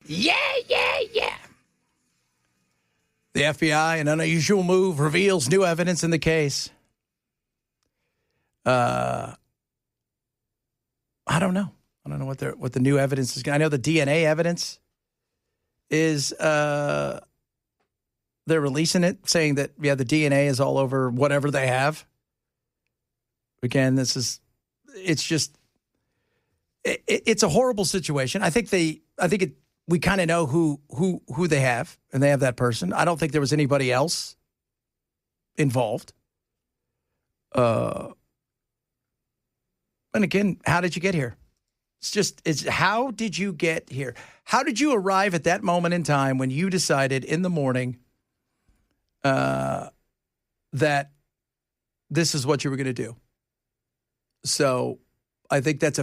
Yeah. The FBI, an unusual move, reveals new evidence in the case. I don't know. I don't know what the new evidence is. I know the DNA evidence is they're releasing it, saying that the DNA is all over whatever they have. Again, it's a horrible situation. We kind of know who they have, and they have that person. I don't think there was anybody else involved. And again, how did you get here? It's how did you get here? How did you arrive at that moment in time when you decided in the morning that this is what you were going to do? So I think that's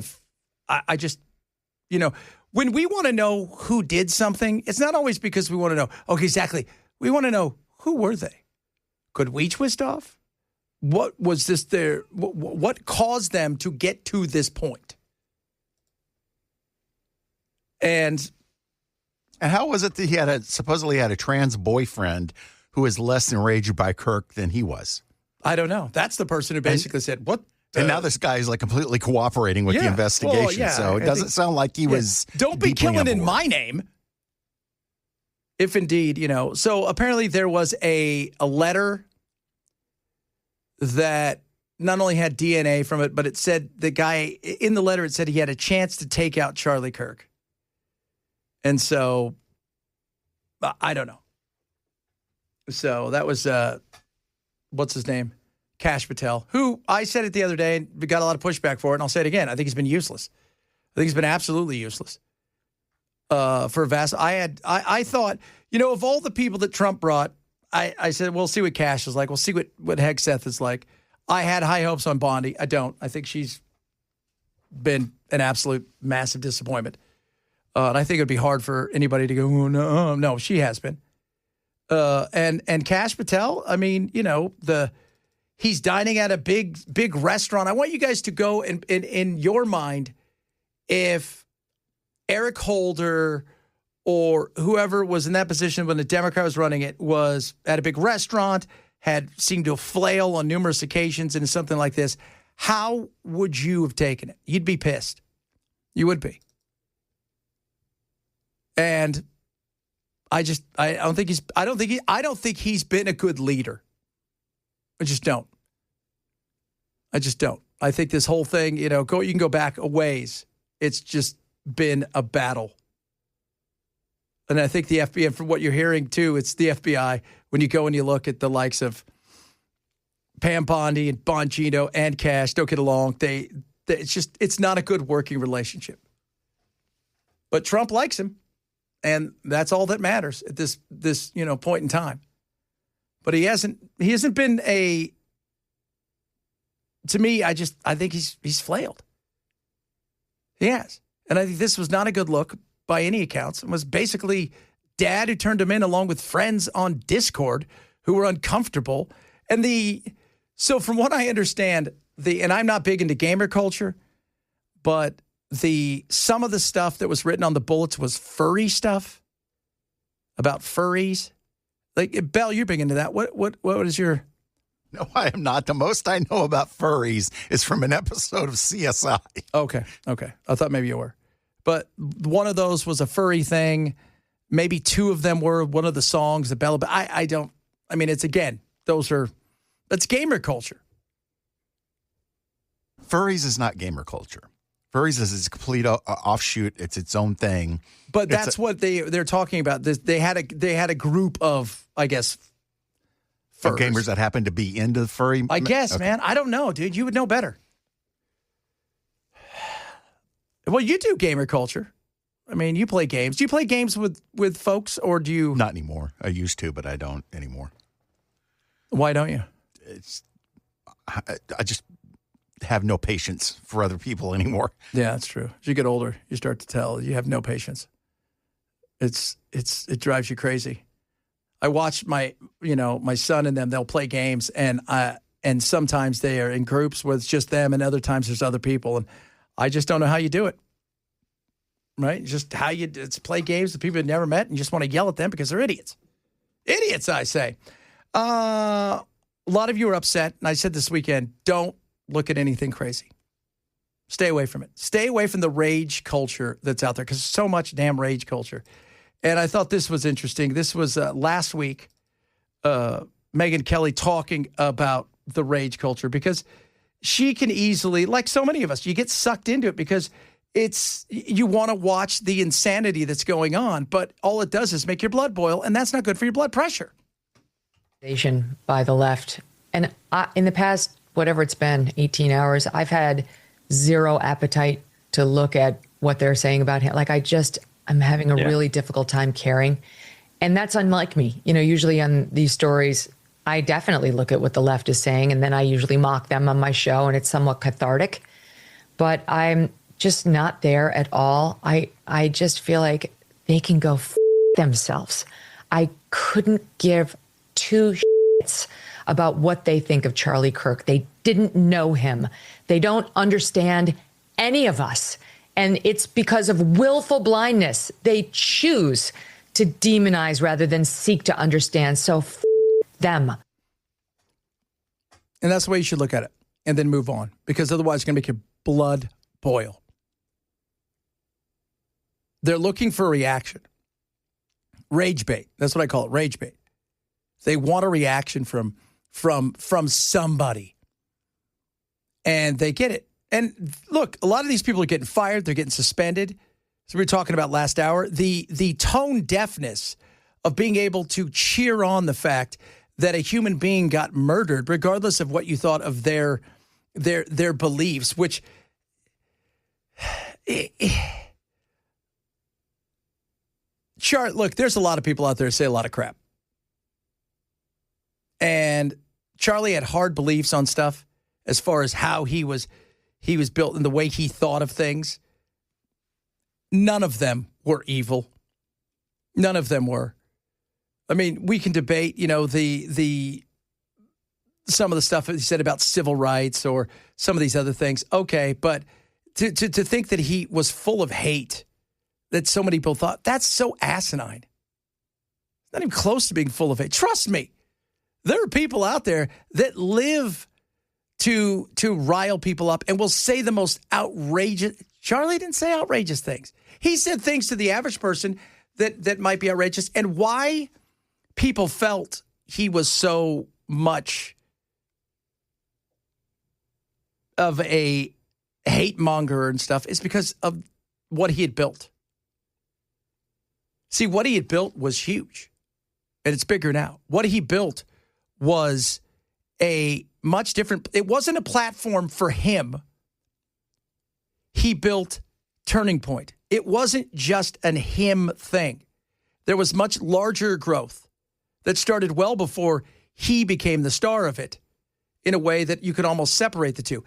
when we want to know who did something, it's not always because we want to know, okay, exactly. We want to know, who were they? Could we twist off? What was this there? What caused them to get to this point? And how was it that he supposedly had a trans boyfriend who was less enraged by Kirk than he was? I don't know. That's the person who basically said, what? And now this guy is like completely cooperating with the investigation. Well, so it doesn't sound like he was. Don't be killing in my name. If indeed, So apparently there was a letter that not only had DNA from it, but it said the guy in the letter, it said he had a chance to take out Charlie Kirk. And so I don't know. So that was, what's his name? Kash Patel, who I said it the other day and we got a lot of pushback for it, and I'll say it again. I think he's been useless. I think he's been absolutely useless. For vast, I thought, of all the people that Trump brought, I said, we'll see what Kash is like. We'll see what Hegseth is like. I had high hopes on Bondi. I don't. I think she's been an absolute massive disappointment. And I think it'd be hard for anybody to go, oh, no. No, she has been. And Kash Patel, I mean, he's dining at a big restaurant. I want you guys to go and in your mind, if Eric Holder or whoever was in that position when the Democrat was running it was at a big restaurant, had seemed to flail on numerous occasions and something like this, how would you have taken it? You'd be pissed. You would be. And I don't think he's been a good leader. I just don't. I think this whole thing, you can go back a ways. It's just been a battle. And I think the FBI, from what you're hearing too, it's the FBI. When you go and you look at the likes of Pam Bondi and Bongino and Kash, don't get along. It's not a good working relationship. But Trump likes him, and that's all that matters at this point in time. But he hasn't been to me, I think he's flailed. He has. And I think this was not a good look by any accounts. It was basically dad who turned him in along with friends on Discord who were uncomfortable. And so from what I understand, and I'm not big into gamer culture, but some of the stuff that was written on the bullets was furry stuff about furries. Like, Bell, you're big into that. What is your... No, I am not. The most I know about furries is from an episode of CSI. Okay. I thought maybe you were. But one of those was a furry thing. Maybe two of them were one of the songs that Bella... that's gamer culture. Furries is not gamer culture. Furries is a complete offshoot. It's its own thing. But that's what they're talking about. They had a group of, I guess, furs. Gamers that happen to be into furry. I guess, okay. Man. I don't know, dude. You would know better. Well, you do gamer culture. I mean, you play games. Do you play games with folks, or do you? Not anymore. I used to, but I don't anymore. Why don't you? I just have no patience for other people anymore. Yeah, that's true. As you get older, you start to tell you have no patience. It drives you crazy. I watch my son and them, they'll play games, and sometimes they are in groups where it's just them, and other times there's other people, and I just don't know how you do it. right? Just how it's play games with people you've never met and you just want to yell at them because they're idiots. Idiots, I say. A lot of you are upset, and I said this weekend, don't look at anything crazy. Stay away from it. Stay away from the rage culture that's out there because there's so much damn rage culture. And I thought this was interesting. This was last week, Megyn Kelly talking about the rage culture because she can easily, like so many of us, you get sucked into it because you want to watch the insanity that's going on, but all it does is make your blood boil, and that's not good for your blood pressure. By the left. And in the past, whatever it's been, 18 hours, I've had zero appetite to look at what they're saying about him. Like I'm having a really difficult time caring. And that's unlike me. Usually on these stories, I definitely look at what the left is saying, and then I usually mock them on my show, and it's somewhat cathartic. But I'm just not there at all. I just feel like they can go themselves. I couldn't give two shits about what they think of Charlie Kirk. They didn't know him. They don't understand any of us. And it's because of willful blindness. They choose to demonize rather than seek to understand. So them. And that's the way you should look at it and then move on, because otherwise it's going to make your blood boil. They're looking for a reaction. Rage bait. That's what I call it, rage bait. They want a reaction from somebody. And they get it. And look, a lot of these people are getting fired. They're getting suspended. So we were talking about last hour. The tone deafness of being able to cheer on the fact that a human being got murdered, regardless of what you thought of their beliefs, which look, there's a lot of people out there who say a lot of crap. And Charlie had hard beliefs on stuff as far as how he was built and the way he thought of things. None of them were evil. None of them were. I mean, we can debate, the some of the stuff he said about civil rights or some of these other things. Okay, but to think that he was full of hate, that so many people thought, that's so asinine. Not even close to being full of hate. Trust me, there are people out there that live to rile people up and will say the most outrageous. Charlie didn't say outrageous things. He said things to the average person that might be outrageous. And why people felt he was so much of a hate monger and stuff is because of what he had built. See, what he had built was huge, and it's bigger now. What he built was a much different, it wasn't a platform for him. He built Turning Point. It wasn't just an him thing. There was much larger growth that started well before he became the star of it, in a way that you could almost separate the two.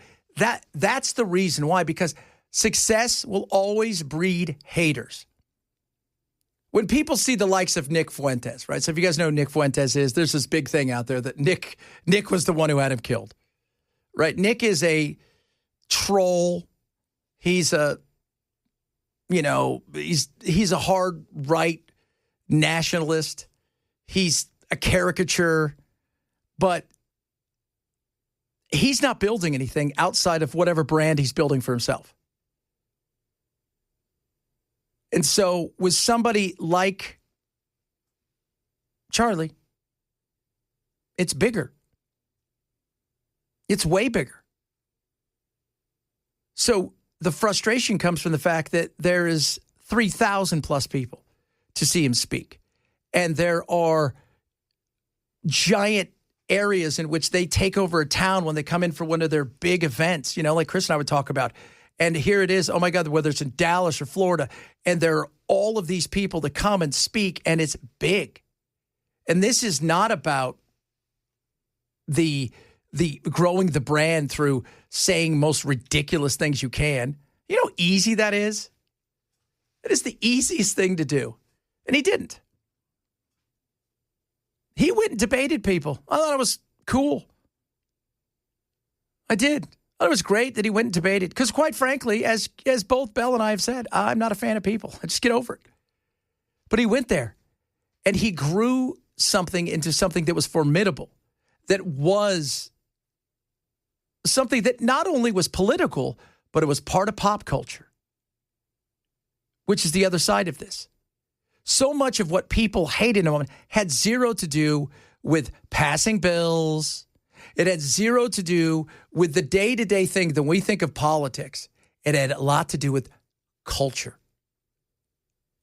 That's the reason why, because success will always breed haters. When people see the likes of Nick Fuentes, right? So if you guys know who Nick Fuentes is, there's this big thing out there that Nick was the one who had him killed, right? Nick is a troll. He's he's a hard right nationalist. He's a caricature, but he's not building anything outside of whatever brand he's building for himself. And so with somebody like Charlie, it's bigger. It's way bigger. So the frustration comes from the fact that there is 3,000 plus people to see him speak. And there are giant areas in which they take over a town when they come in for one of their big events, like Chris and I would talk about. And here it is, oh my God, whether it's in Dallas or Florida, and there are all of these people to come and speak, and it's big. And this is not about the growing the brand through saying most ridiculous things you can. You know how easy that is? It is the easiest thing to do. And he didn't. He went and debated people. I thought it was cool. I did. It was great that he went and debated because, quite frankly, as both Bell and I have said, I'm not a fan of people. I just get over it. But he went there, and he grew something into something that was formidable, that was something that not only was political, but it was part of pop culture, which is the other side of this. So much of what people hate in a moment had zero to do with passing bills. It had zero to do with the day-to-day thing that we think of politics. It had a lot to do with culture.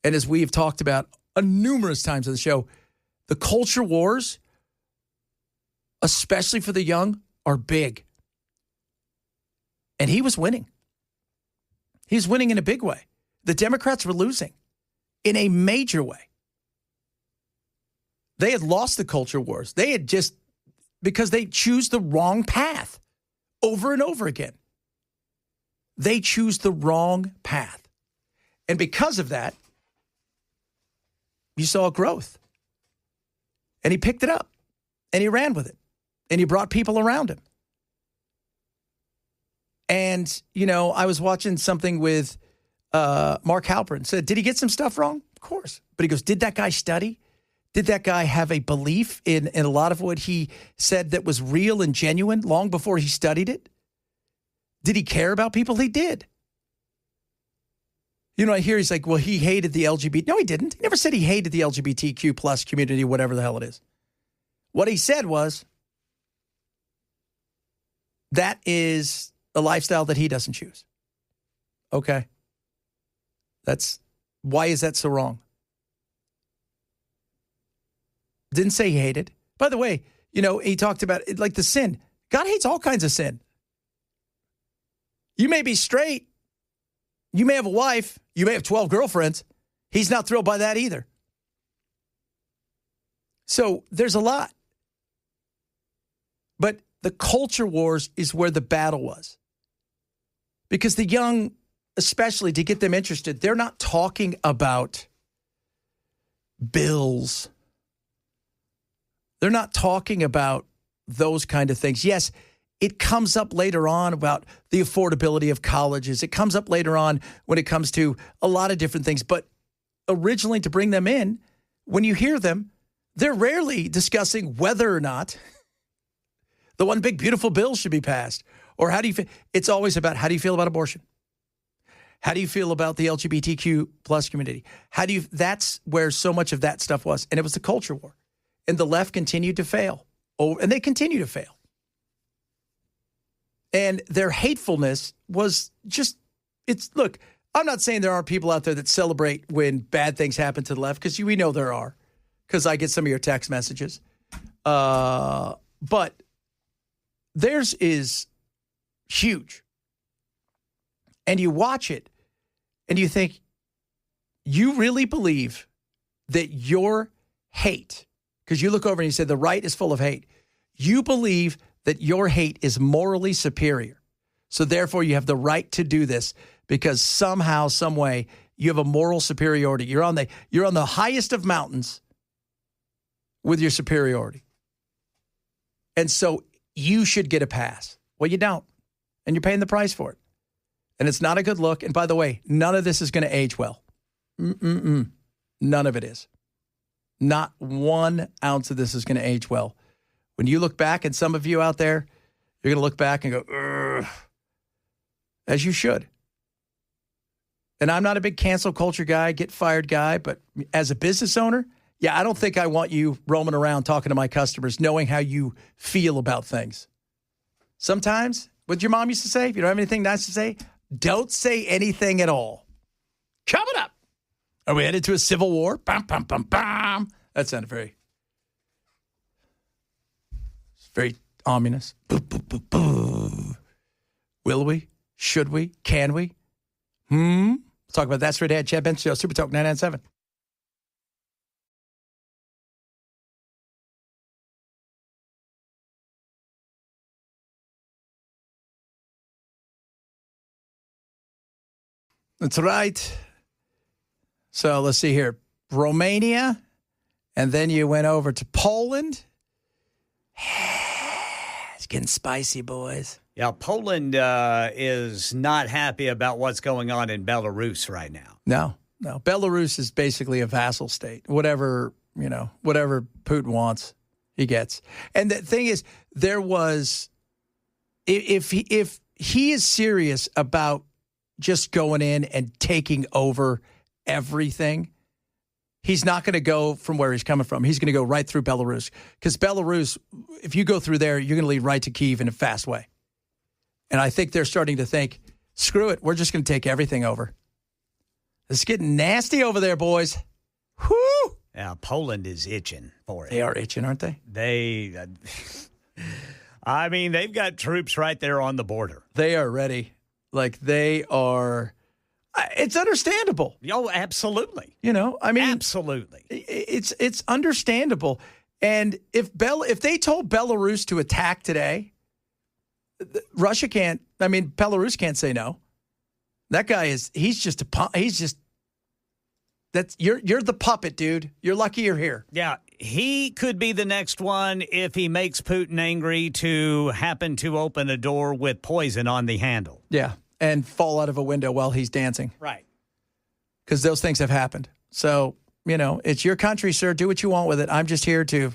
And as we have talked about numerous times on the show, the culture wars, especially for the young, are big. And he was winning. He was winning in a big way. The Democrats were losing in a major way. They had lost the culture wars. They had just, because they choose the wrong path over and over again. They choose the wrong path. And because of that, you saw growth. And he picked it up. And he ran with it. And he brought people around him. And, you know, I was watching something with Mark Halperin. Said, did he get some stuff wrong? Of course. But he goes, did that guy study? Did that guy have a belief in a lot of what he said that was real and genuine long before he studied it? Did he care about people? He did. You know, I hear he's like, well, he hated the LGBT. No, he didn't. He never said he hated the LGBTQ plus community, whatever the hell it is. What he said was, that is a lifestyle that he doesn't choose. Okay. Why is that so wrong? Didn't say he hated. By the way, you know, he talked about it, like the sin. God hates all kinds of sin. You may be straight. You may have a wife. You may have 12 girlfriends. He's not thrilled by that either. So there's a lot. But the culture wars is where the battle was. Because the young, especially to get them interested, they're not talking about bills. They're not talking about those kind of things. Yes, it comes up later on about the affordability of colleges. It comes up later on when it comes to a lot of different things. But originally, to bring them in, when you hear them, they're rarely discussing whether or not the one big beautiful bill should be passed. Or how do you feel? It's always about, how do you feel about abortion? How do you feel about the LGBTQ plus community? That's where so much of that stuff was. And it was the culture war. And the left continued to fail. Oh, and they continue to fail. And their hatefulness was just, look, I'm not saying there aren't people out there that celebrate when bad things happen to the left, because we know there are, because I get some of your text messages. But theirs is huge. And you watch it and you think, you really believe that your hate, because you look over and you say the right is full of hate, you believe that your hate is morally superior. So therefore you have the right to do this because somehow, some way, you have a moral superiority. You're on the highest of mountains with your superiority. And so you should get a pass. Well, you don't. And you're paying the price for it. And it's not a good look. And by the way, none of this is going to age well. None of it is. Not 1 ounce of this is going to age well. When you look back, and some of you out there, you're going to look back and go, ugh, as you should. And I'm not a big cancel culture guy, get fired guy, but as a business owner, yeah, I don't think I want you roaming around talking to my customers, knowing how you feel about things. Sometimes, what your mom used to say, if you don't have anything nice to say, don't say anything at all. Coming up, are we headed to a civil war? Bum, bum, bum, bum. That sounded very ominous. Boo, boo, boo, boo. Will we? Should we? Can we? We'll talk about that straight ahead. Chad Benson Show, Super Talk 997. That's right. So let's see here. Romania, and then you went over to Poland. It's getting spicy, boys. Yeah, Poland is not happy about what's going on in Belarus right now. No. Belarus is basically a vassal state. Whatever Putin wants, he gets. And the thing is, there was, if he is serious about just going in and taking over everything, he's not going to go from where he's coming from. He's going to go right through Belarus. Because Belarus, if you go through there, you're going to lead right to Kyiv in a fast way. And I think they're starting to think, screw it, we're just going to take everything over. It's getting nasty over there, boys. Whoo! Yeah, Poland is itching for it. They are itching, aren't they? They've got troops right there on the border. They are ready. Like, they are. It's understandable. Oh, absolutely. Absolutely. It's understandable. And if they told Belarus to attack today, Russia can't. Belarus can't say no. That guy you're the puppet, dude. You're lucky you're here. Yeah, he could be the next one if he makes Putin angry to happen to open a door with poison on the handle. Yeah, and fall out of a window while he's dancing. Right. Because those things have happened. So, it's your country, sir. Do what you want with it. I'm just here to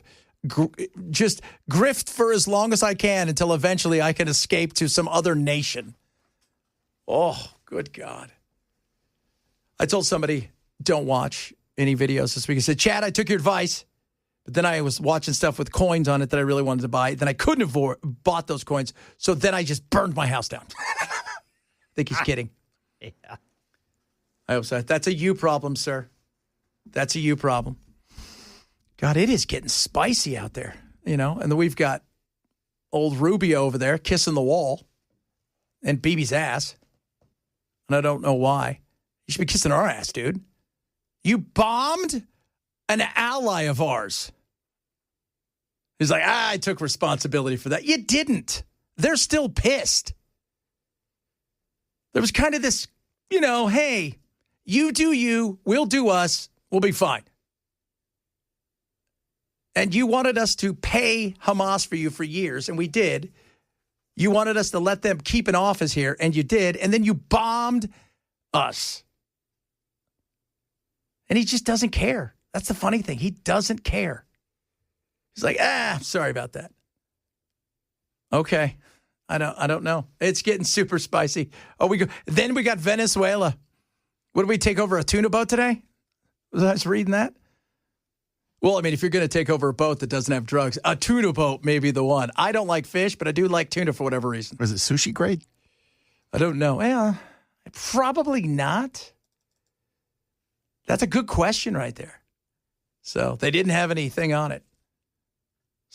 just grift for as long as I can until eventually I can escape to some other nation. Oh, good God. I told somebody, don't watch any videos this week. I said, Chad, I took your advice, but then I was watching stuff with coins on it that I really wanted to buy. Then I couldn't have bought those coins, so then I just burned my house down. I think he's kidding. Yeah. I hope so. That's a you problem, sir. That's a you problem. God, it is getting spicy out there, and then we've got old Rubio over there kissing the wall and BB's ass, and I don't know why. You should be kissing our ass, dude. You bombed an ally of ours. He's like, I took responsibility for that. You didn't. They're still pissed. There was kind of this, hey, you do you, we'll do us, we'll be fine. And you wanted us to pay Hamas for you for years, and we did. You wanted us to let them keep an office here, and you did. And then you bombed us. And he just doesn't care. That's the funny thing. He doesn't care. He's like, sorry about that. Okay. I don't know. It's getting super spicy. Then we got Venezuela. What did we take over, a tuna boat today? Was I just reading that? Well, if you're going to take over a boat that doesn't have drugs, a tuna boat may be the one. I don't like fish, but I do like tuna for whatever reason. Was it sushi grade? I don't know. Well, probably not. That's a good question right there. So they didn't have anything on it.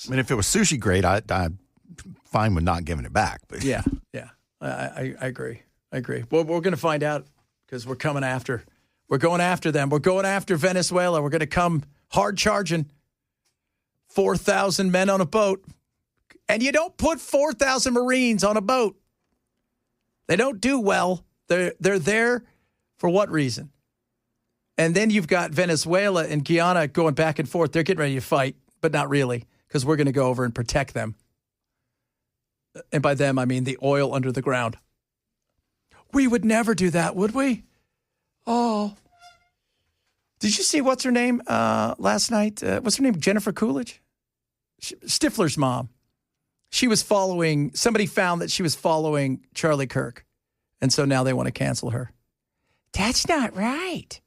If it was sushi grade, I'm fine with not giving it back. But yeah. I agree. Well, we're going to find out because we're coming after. We're going after them. We're going after Venezuela. We're going to come hard charging. 4,000 men on a boat. And you don't put 4,000 Marines on a boat. They don't do well. They're there for what reason? And then you've got Venezuela and Guyana going back and forth. They're getting ready to fight, but not really, because we're going to go over and protect them. And by them, I mean the oil under the ground. We would never do that, would we? Oh. Did you see what's her name last night? What's her name? Jennifer Coolidge? Stifler's mom. Somebody found that she was following Charlie Kirk. And so now they want to cancel her. That's not right.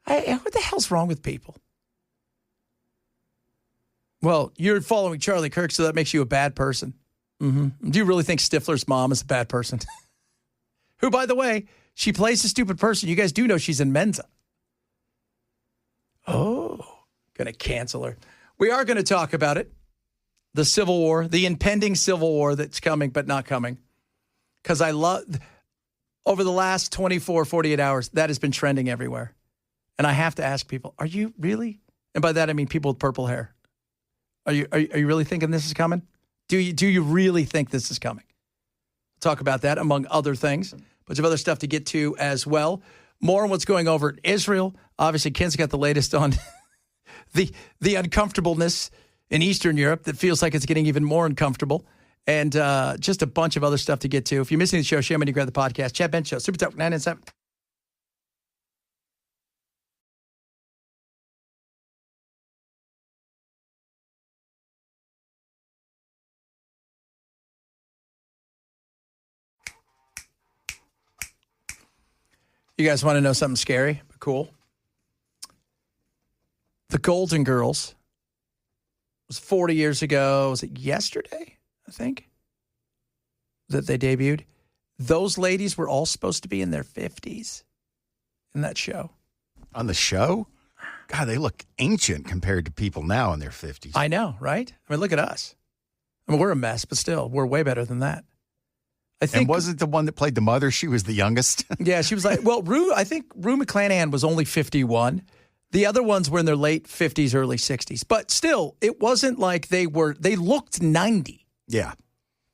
What the hell's wrong with people? Well, you're following Charlie Kirk, so that makes you a bad person. Mm-hmm. Do you really think Stifler's mom is a bad person? Who, by the way, she plays a stupid person. You guys do know she's in Mensa. Oh, going to cancel her. We are going to talk about it. The Civil War, the impending Civil War that's coming but not coming. Because over the last 24, 48 hours, that has been trending everywhere. And I have to ask people, are you really? And by that, I mean people with purple hair. Are you really thinking this is coming? Do you really think this is coming? Talk about that, among other things. A bunch of other stuff to get to as well. More on what's going over in Israel. Obviously, Ken's got the latest on the uncomfortableness in Eastern Europe that feels like it's getting even more uncomfortable. and just a bunch of other stuff to get to. If you're missing the show, shame on you, grab the podcast. Chad Benson Show, Super Talk 997. You guys want to know something scary but cool? The Golden Girls was 40 years ago. Was it yesterday, I think, that they debuted? Those ladies were all supposed to be in their 50s in that show. On the show? God, they look ancient compared to people now in their 50s. I know, right? I mean, look at us. I mean, we're a mess, but still, we're way better than that. I think. And wasn't the one that played the mother, she was the youngest? Yeah, she was like, well, I think Rue McClanahan was only 51. The other ones were in their late 50s, early 60s. But still, it wasn't like they looked 90. Yeah.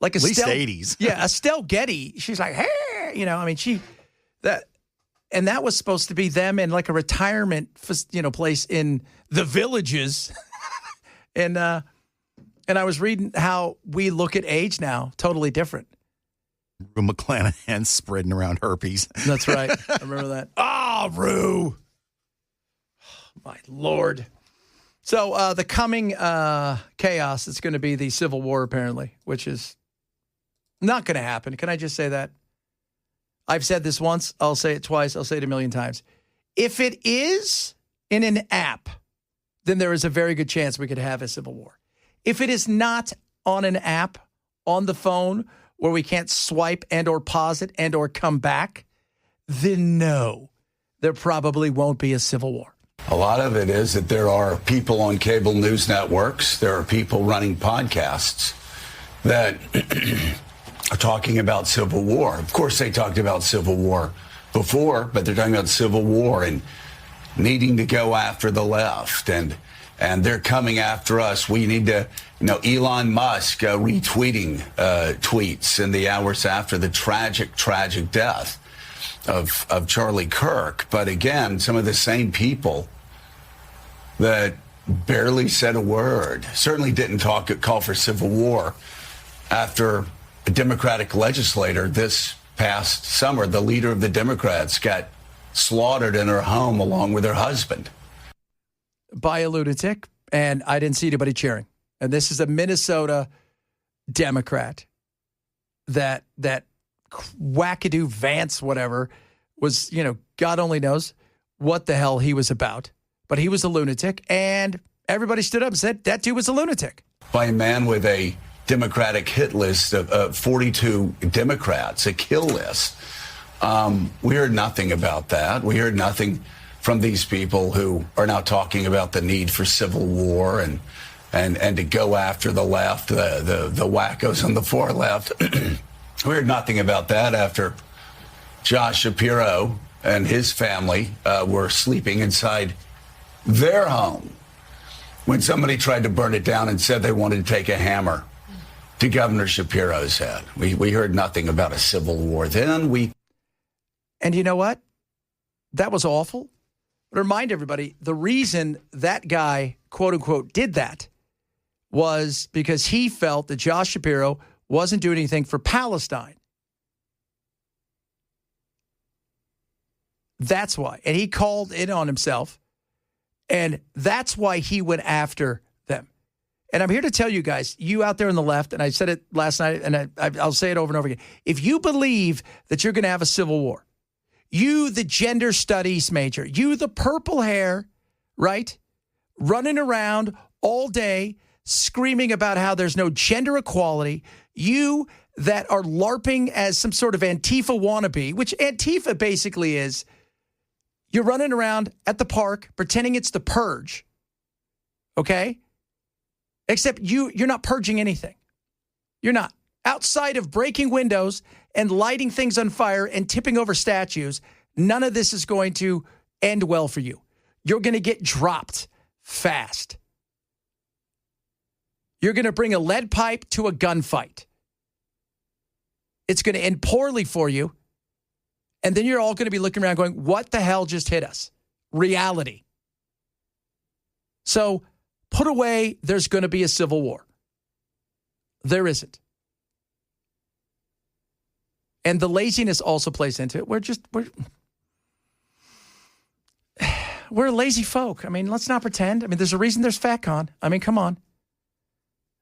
Like at least 80s. Yeah, Estelle Getty, she's like, hey, I mean, that was supposed to be them in like a retirement, place in the Villages. And I was reading how we look at age now, totally different. Rue McClanahan spreading around herpes. That's right. I remember that. Ah, Rue. My Lord. So the coming chaos is going to be the Civil War, apparently, which is not going to happen. Can I just say that? I've said this once. I'll say it twice. I'll say it a million times. If it is in an app, then there is a very good chance we could have a Civil War. If it is not on an app, on the phone, where we can't swipe and or pause it and or come back, then no, there probably won't be a Civil War. A lot of it is that there are people on cable news networks, there are people running podcasts that are talking about Civil War. Of course, they talked about Civil War before, but they're talking about Civil War and needing to go after the left. And they're coming after us. We need to, Elon Musk retweeting tweets in the hours after the tragic death of Charlie Kirk. But again, some of the same people that barely said a word, certainly didn't call for civil war after a Democratic legislator this past summer, the leader of the Democrats, got slaughtered in her home along with her husband. By a lunatic, and I didn't see anybody cheering. And this is a Minnesota Democrat that wackadoo Vance, whatever, was, God only knows what the hell he was about. But he was a lunatic, and everybody stood up and said that dude was a lunatic. By a man with a Democratic hit list of 42 Democrats, a kill list. We heard nothing about that. We heard nothing from these people who are now talking about the need for civil war and to go after the left, the wackos on the far left. We heard nothing about that after Josh Shapiro and his family were sleeping inside their home when somebody tried to burn it down and said they wanted to take a hammer to Governor Shapiro's head. We heard nothing about a civil war then. And you know what? That was awful. But remind everybody, the reason that guy, quote unquote, did that was because he felt that Josh Shapiro wasn't doing anything for Palestine. That's why. And he called in on himself. And that's why he went after them. And I'm here to tell you guys, you out there on the left, and I said it last night, and I'll say it over and over again. If you believe that you're going to have a civil war, you, the gender studies major, you, the purple hair, right, running around all day screaming about how there's no gender equality, you that are LARPing as some sort of Antifa wannabe, which Antifa basically is, you're running around at the park pretending it's the purge, okay? Except you're not purging anything. You're not. Outside of breaking windows and lighting things on fire and tipping over statues, none of this is going to end well for you. You're going to get dropped fast. You're going to bring a lead pipe to a gunfight. It's going to end poorly for you. And then you're all going to be looking around going, what the hell just hit us? Reality. So put away, there's going to be a civil war. There isn't. And the laziness also plays into it. We're lazy folk. I mean, let's not pretend. I mean, there's a reason there's FatCon. I mean, come on.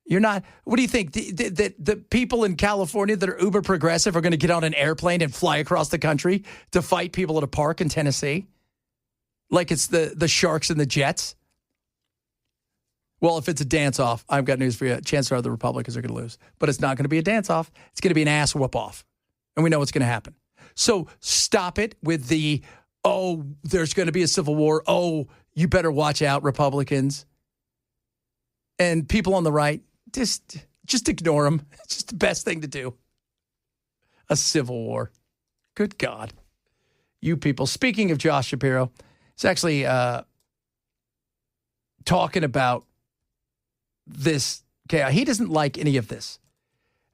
You're not. What do you think? The people in California that are uber progressive are going to get on an airplane and fly across the country to fight people at a park in Tennessee? Like it's the Sharks and the Jets? Well, if it's a dance-off, I've got news for you. Chances are the Republicans are going to lose. But it's not going to be a dance-off. It's going to be an ass whoop-off. And we know what's going to happen. So stop it with the, oh, there's going to be a civil war. Oh, you better watch out, Republicans. And people on the right, just ignore them. It's just the best thing to do. A civil war. Good God. You people. Speaking of Josh Shapiro, it's actually talking about this. Okay, he doesn't like any of this.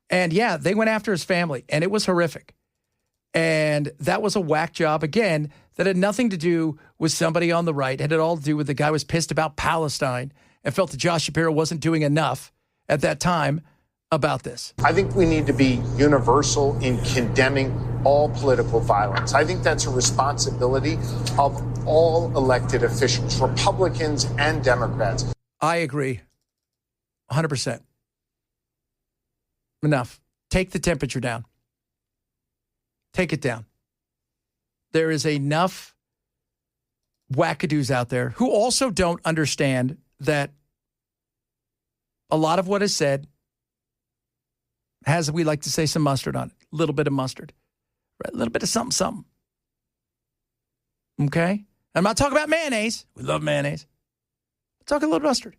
And yeah, they went after his family, and it was horrific. And that was a whack job, again, that had nothing to do with somebody on the right. It had all to do with the guy was pissed about Palestine and felt that Josh Shapiro wasn't doing enough at that time about this. I think we need to be universal in condemning all political violence. I think that's a responsibility of all elected officials, Republicans and Democrats. I agree. 100%. Enough. Take the temperature down. Take it down. There is enough wackadoos out there who also don't understand that a lot of what is said has, we like to say, some mustard on it. A little bit of mustard. Right? A little bit of something. Okay? I'm not talking about mayonnaise. We love mayonnaise. I'm talking a little mustard.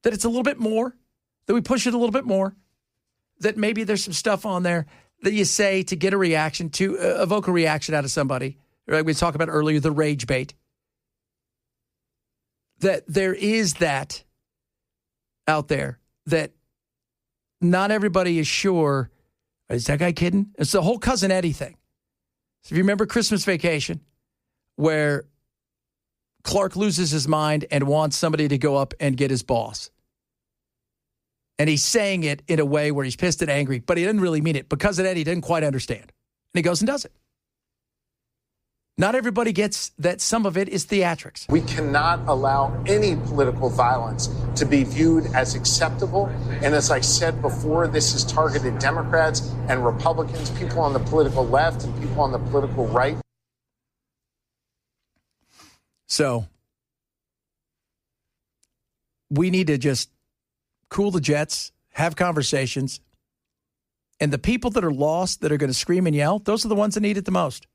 That it's a little bit more. That we push it a little bit more. That maybe there's some stuff on there that you say to get a reaction, to evoke a reaction out of somebody. Right? We talked about earlier the rage bait. That there is that out there that not everybody is sure, is that guy kidding? It's the whole Cousin Eddie thing. So if you remember Christmas Vacation, where Clark loses his mind and wants somebody to go up and get his boss. And he's saying it in a way where he's pissed and angry, but he didn't really mean it. But Cousin Eddie didn't quite understand. And he goes and does it. Not everybody gets that some of it is theatrics. We cannot allow any political violence to be viewed as acceptable. And as I said before, this has targeted Democrats and Republicans, people on the political left and people on the political right. So we need to just cool the jets, have conversations. And the people that are lost, that are going to scream and yell, those are the ones that need it the most.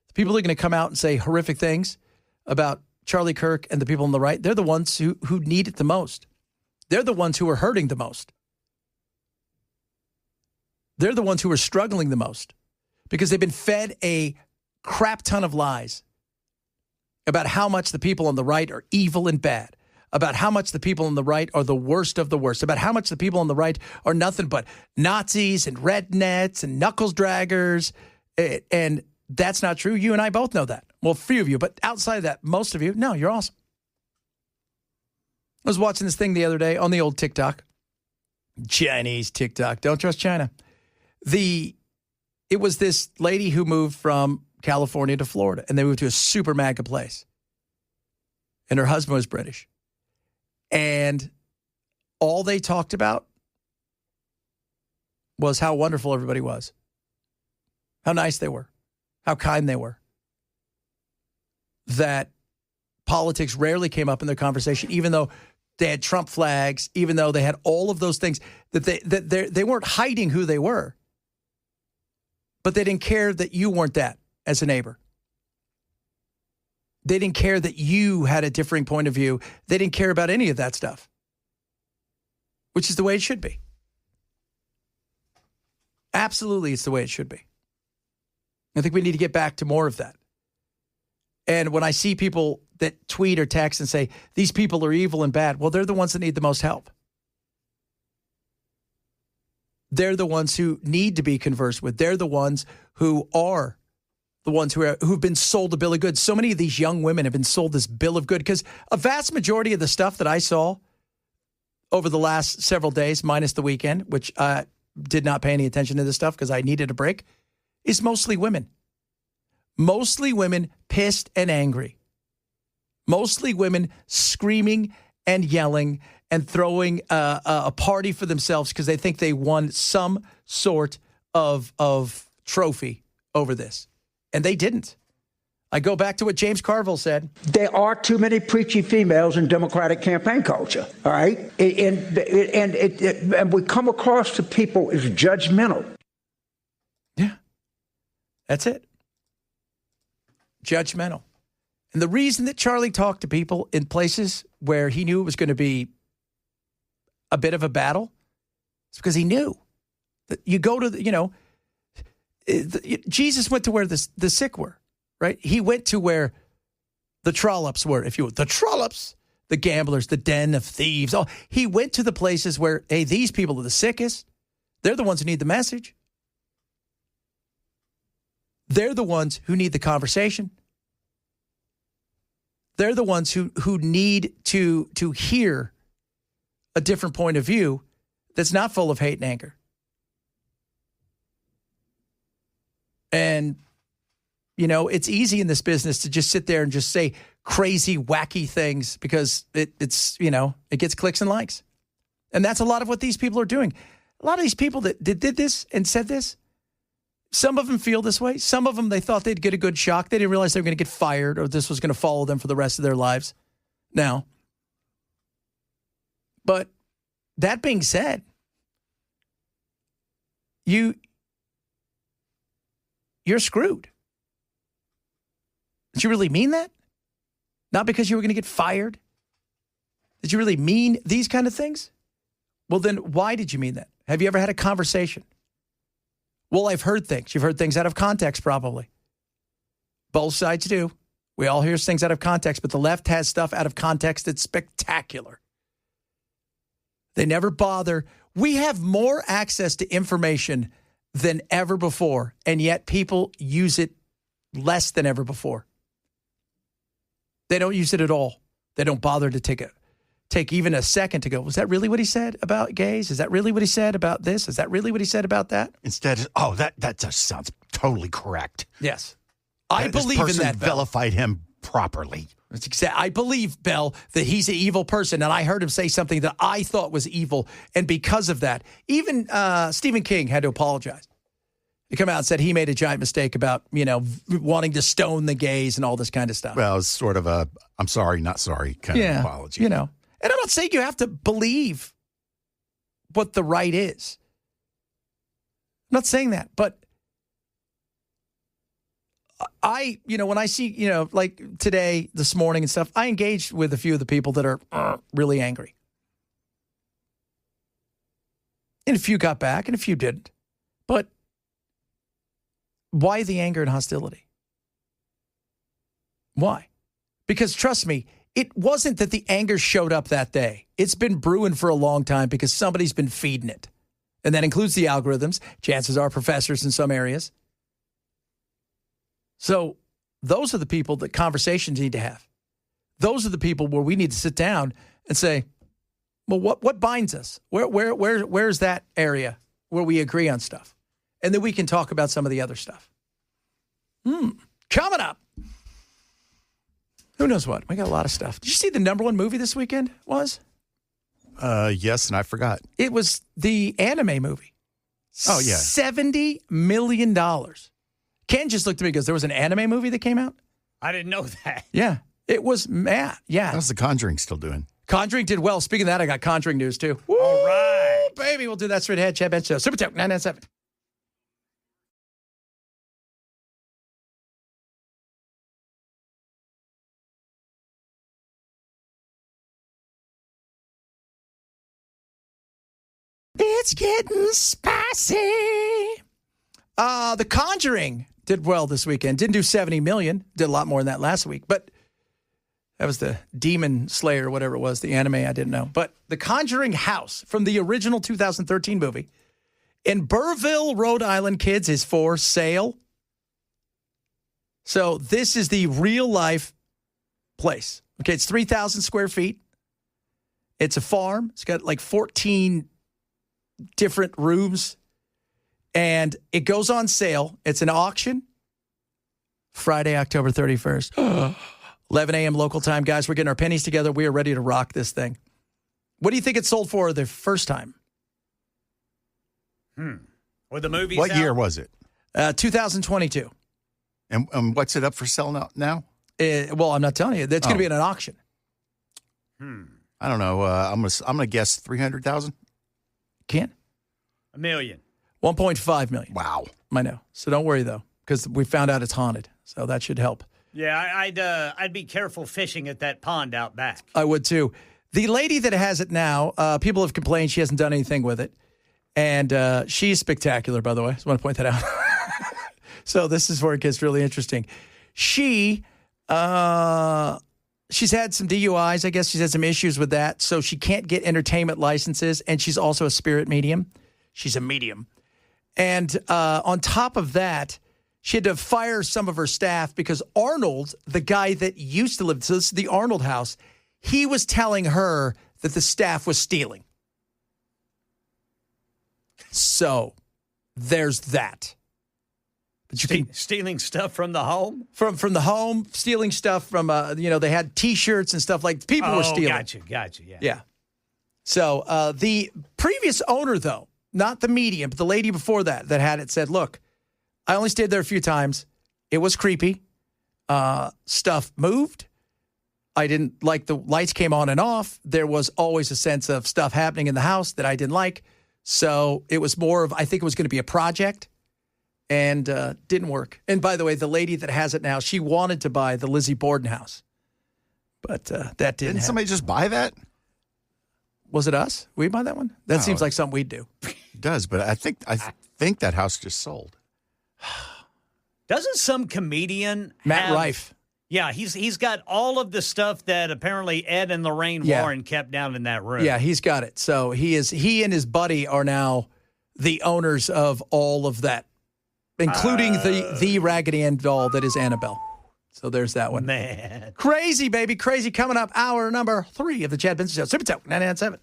The people that are going to come out and say horrific things about Charlie Kirk and the people on the right, they're the ones who need it the most. They're the ones who are hurting the most. They're the ones who are struggling the most because they've been fed a crap ton of lies about how much the people on the right are evil and bad, about how much the people on the right are the worst of the worst, about how much the people on the right are nothing but Nazis and rednecks and knuckles draggers. And that's not true. You and I both know that. Well, a few of you, but outside of that, most of you, no, you're awesome. I was watching this thing the other day on the old TikTok. Chinese TikTok. Don't trust China. It was this lady who moved from California to Florida, and they moved to a super MAGA place. And her husband was British. And all they talked about was how wonderful everybody was, how nice they were, how kind they were. That politics rarely came up in their conversation, even though they had Trump flags, even though they had all of those things, that they weren't hiding who they were. But they didn't care that you weren't that as a neighbor. They didn't care that you had a differing point of view. They didn't care about any of that stuff, which is the way it should be. Absolutely, it's the way it should be. I think we need to get back to more of that. And when I see people that tweet or text and say, these people are evil and bad, well, they're the ones that need the most help. They're the ones who need to be conversed with. They're the ones who are the ones who've been sold a bill of goods. So many of these young women have been sold this bill of goods because a vast majority of the stuff that I saw over the last several days, minus the weekend, which did not pay any attention to this stuff because I needed a break, is mostly women. Mostly women pissed and angry. Mostly women screaming and yelling and throwing a party for themselves because they think they won some sort of trophy over this. And they didn't. I go back to what James Carville said. There are too many preachy females in Democratic campaign culture, all right? And we come across to people as judgmental. Yeah, that's it. Judgmental. And the reason that Charlie talked to people in places where he knew it was going to be a bit of a battle is because he knew that you go to, Jesus went to where the sick were. Right? He went to where the trollops were, if you will. The trollops, the gamblers, the den of thieves. Oh, he went to the places where, hey, these people are the sickest. They're the ones who need the message. They're the ones who need the conversation. They're the ones who need to hear a different point of view that's not full of hate and anger. And it's easy in this business to just sit there and just say crazy, wacky things because it gets clicks and likes. And that's a lot of what these people are doing. A lot of these people that did this and said this, some of them feel this way. Some of them, they thought they'd get a good shock. They didn't realize they were going to get fired or this was going to follow them for the rest of their lives now. But that being said, you're screwed. Did you really mean that? Not because you were going to get fired? Did you really mean these kind of things? Well, then why did you mean that? Have you ever had a conversation? Well, I've heard things. You've heard things out of context, probably. Both sides do. We all hear things out of context, but the left has stuff out of context that's spectacular. They never bother. We have more access to information than ever before, and yet people use it less than ever before. They don't use it at all. They don't bother to take even a second to go, was that really what he said about gays? Is that really what he said about this? Is that really what he said about that? Instead, that just sounds totally correct. Yes. I believe in that, Bell. Vilified him properly. That's exactly. I believe, Bell, that he's an evil person, and I heard him say something that I thought was evil, and because of that, even Stephen King had to apologize. He came out and said he made a giant mistake about, wanting to stone the gays and all this kind of stuff. Well, it's sort of a I'm sorry, not sorry kind of apology. And I'm not saying you have to believe what the right is. I'm not saying that, but I, when I see, like today, this morning and stuff, I engaged with a few of the people that are really angry. And a few got back and a few didn't. But why the anger and hostility? Why? Because trust me, it wasn't that the anger showed up that day. It's been brewing for a long time because somebody's been feeding it. And that includes the algorithms. Chances are professors in some areas. So those are the people that conversations need to have. Those are the people where we need to sit down and say, well, what binds us? Where's that area where we agree on stuff? And then we can talk about some of the other stuff. Coming up. Who knows what? We got a lot of stuff. Did you see the number one movie this weekend was? Yes, and I forgot. It was the anime movie. Oh, yeah. $70 million. Ken just looked at me and goes, there was an anime movie that came out? I didn't know that. Yeah. It was mad. Yeah. How's The Conjuring still doing? Conjuring did well. Speaking of that, I got Conjuring news, too. Woo, all right. Baby, we'll do that straight ahead. Chad Benson Show. Super Talk 997. It's getting spicy. The Conjuring did well this weekend. Didn't do 70 million. Did a lot more than that last week. But that was the Demon Slayer, whatever it was, the anime, I didn't know. But The Conjuring House from the original 2013 movie in Burrillville, Rhode Island, kids, is for sale. So this is the real life place. Okay, it's 3,000 square feet. It's a farm. It's got like 14 different rooms. And it goes on sale. It's an auction. Friday, October 31st. 11 a.m. local time. Guys, we're getting our pennies together. We are ready to rock this thing. What do you think it sold for the first time? Were the movies What out? year was it? 2022. And what's it up for sale now? Well, I'm not telling you. That's going to be at an auction. I don't know. I'm gonna guess 300,000. Can't? $1 million. 1.5 million. Wow. I know. So don't worry, though, because we found out it's haunted. So that should help. Yeah, I'd be careful fishing at that pond out back. I would, too. The lady that has it now, people have complained she hasn't done anything with it. And she's spectacular, by the way. I just want to point that out. So this is where it gets really interesting. She's had some DUIs. I guess she's had some issues with that. So she can't get entertainment licenses. And she's also a spirit medium. She's a medium. And on top of that, she had to fire some of her staff because Arnold, the guy that used to live, so this is the Arnold house, he was telling her that the staff was stealing. So there's that. But you can Stealing stuff from the home? from the home, stealing stuff from they had T-shirts and stuff like people were stealing. Gotcha. Yeah. Yeah. So the previous owner, though, not the medium, but the lady before that had it, said, "Look, I only stayed there a few times. It was creepy. Stuff moved. I didn't like the lights came on and off. There was always a sense of stuff happening in the house that I didn't like. So it was more of, I think it was going to be a project, and didn't work. And by the way, the lady that has it now, she wanted to buy the Lizzie Borden house, but that didn't Didn't happen. somebody just buy that? Was it us? We buy that one? That No. seems like something we'd do. It does, but I think that house just sold. Doesn't some comedian Matt have- Rife. Yeah, he's got all of the stuff that apparently Ed and Lorraine Yeah. Warren kept down in that room. Yeah, he's got it. So he and his buddy are now the owners of all of that, including the Raggedy Ann doll that is Annabelle. So there's that one. Man. Crazy, baby. Crazy. Coming up, hour number 3 of the Chad Benson Show. Super Talk 99.7.